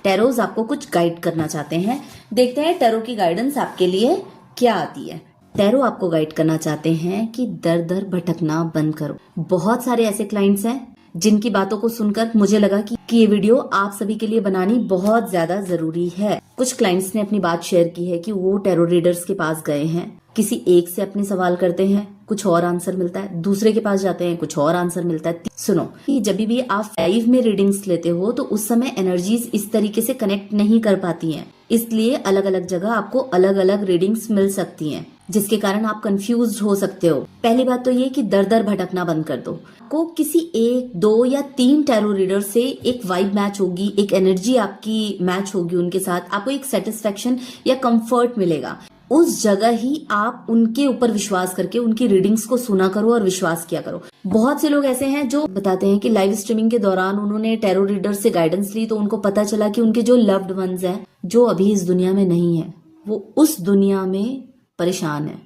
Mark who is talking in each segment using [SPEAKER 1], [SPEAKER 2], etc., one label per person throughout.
[SPEAKER 1] Taro's आपको कुछ guide करना चाहते हैं। देखते हैं टैरो की गाइडेंस आपके लिए क्या आती है। टैरो आपको गाइड करना चाहते हैं कि दर दर भटकना बंद करो। बहुत सारे ऐसे क्लाइंट्स हैं जिनकी बातों को सुनकर मुझे लगा कि ये वीडियो आप सभी के लिए बनानी बहुत ज्यादा जरूरी है। कुछ क्लाइंट्स ने अपनी बात शेयर की है कि वो टैरो रीडर्स के पास गए हैं, किसी एक से अपने सवाल करते हैं, कुछ और आंसर मिलता है, दूसरे के पास जाते हैं, कुछ और आंसर मिलता है। सुनो कि जब भी आप लाइव में रीडिंग्स लेते हो तो उस समय एनर्जीज इस तरीके से कनेक्ट नहीं कर पाती हैं, इसलिए अलग अलग जगह आपको अलग अलग रीडिंग्स मिल सकती हैं, जिसके कारण आप कंफ्यूज हो सकते हो। पहली बात तो ये कि दर दर भटकना बंद कर दो। को किसी 1, 2 या 3 टैरो रीडर से एक वाइब मैच होगी, एक एनर्जी आपकी मैच होगी उनके साथ, आपको एक सेटिस्फेक्शन या कंफर्ट मिलेगा। उस जगह ही आप उनके ऊपर विश्वास करके उनकी रीडिंग्स को सुना करो और विश्वास किया करो। बहुत से लोग ऐसे हैं जो बताते हैं कि लाइव स्ट्रीमिंग के दौरान उन्होंने टैरो रीडर से गाइडेंस ली तो उनको पता चला कि उनके जो लव्ड वंस हैं, जो अभी इस दुनिया में नहीं है, वो उस दुनिया में परेशान है,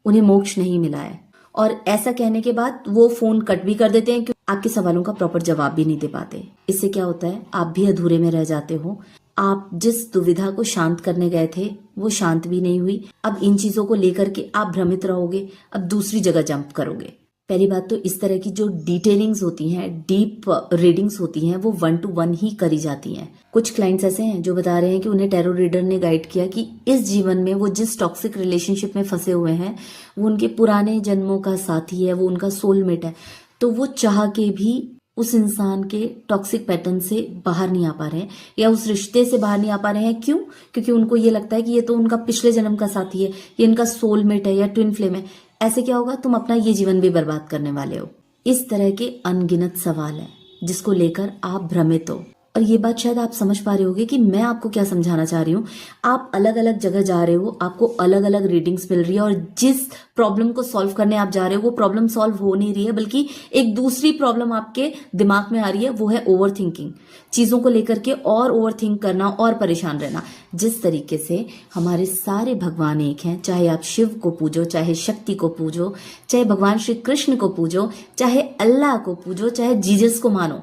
[SPEAKER 1] उन्हें मोक्ष नहीं मिला है। और ऐसा कहने के बाद वो फोन कट भी कर देते हैं कि आपके सवालों का प्रॉपर जवाब भी नहीं दे पाते। इससे क्या होता है, आप भी अधूरे में रह जाते हो। आप जिस दुविधा को शांत करने गए थे वो शांत भी नहीं हुई। अब इन चीजों को लेकर के आप भ्रमित रहोगे, अब दूसरी जगह जंप करोगे। पहली बात तो इस तरह की जो डिटेलिंग्स होती हैं, डीप रीडिंग्स होती हैं, वो 1 to 1 ही करी जाती हैं। कुछ क्लाइंट्स ऐसे हैं जो बता रहे हैं कि उन्हें टैरो रीडर ने गाइड किया कि इस जीवन में वो जिस टॉक्सिक रिलेशनशिप में फंसे हुए हैं वो उनके पुराने जन्मों का साथी है, वो उनका सोलमेट है। तो वो चाह के भी उस इंसान के टॉक्सिक पैटर्न से बाहर नहीं आ पा रहे हैं या उस रिश्ते से बाहर नहीं आ पा रहे हैं। क्यों? क्योंकि उनको ये लगता है कि ये तो उनका पिछले जन्म का साथी है, ये इनका सोलमेट है या ट्विन फ्लेम है। ऐसे क्या होगा, तुम अपना ये जीवन भी बर्बाद करने वाले हो। इस तरह के अनगिनत सवाल हैं जिसको लेकर आप भ्रमित हो। और ये बात शायद आप समझ पा रहे होगे कि मैं आपको क्या समझाना चाह रही हूँ। आप अलग अलग जगह जा रहे हो, आपको अलग अलग रीडिंग्स मिल रही है और जिस प्रॉब्लम को सॉल्व करने आप जा रहे हो वो प्रॉब्लम सॉल्व हो नहीं रही है, बल्कि एक दूसरी प्रॉब्लम आपके दिमाग में आ रही है, वो है ओवर थिंकिंग। चीजों को लेकर के और ओवर थिंक करना और परेशान रहना। जिस तरीके से हमारे सारे भगवान एक हैं, चाहे आप शिव को पूजो, चाहे शक्ति को पूजो, चाहे भगवान श्री कृष्ण को पूजो, चाहे अल्लाह को पूजो, चाहे जीसस को मानो,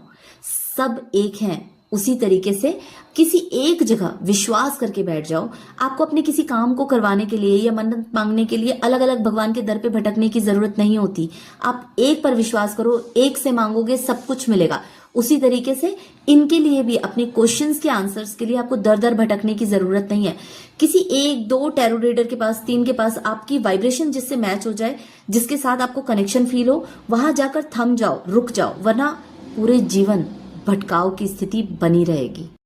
[SPEAKER 1] सब एक हैं। उसी तरीके से किसी एक जगह विश्वास करके बैठ जाओ। आपको अपने किसी काम को करवाने के लिए या मन्नत मांगने के लिए अलग अलग भगवान के दर पे भटकने की जरूरत नहीं होती। आप एक पर विश्वास करो, एक से मांगोगे, सब कुछ मिलेगा। उसी तरीके से इनके लिए भी अपने क्वेश्चंस के आंसर्स के लिए आपको दर दर भटकने की जरूरत नहीं है। किसी 1, 2 टैरो रीडर के पास, 3 के पास आपकी वाइब्रेशन जिससे मैच हो जाए, जिसके साथ आपको कनेक्शन फील हो, वहां जाकर थम जाओ, रुक जाओ, वरना पूरे जीवन भटकाव की स्थिति बनी रहेगी।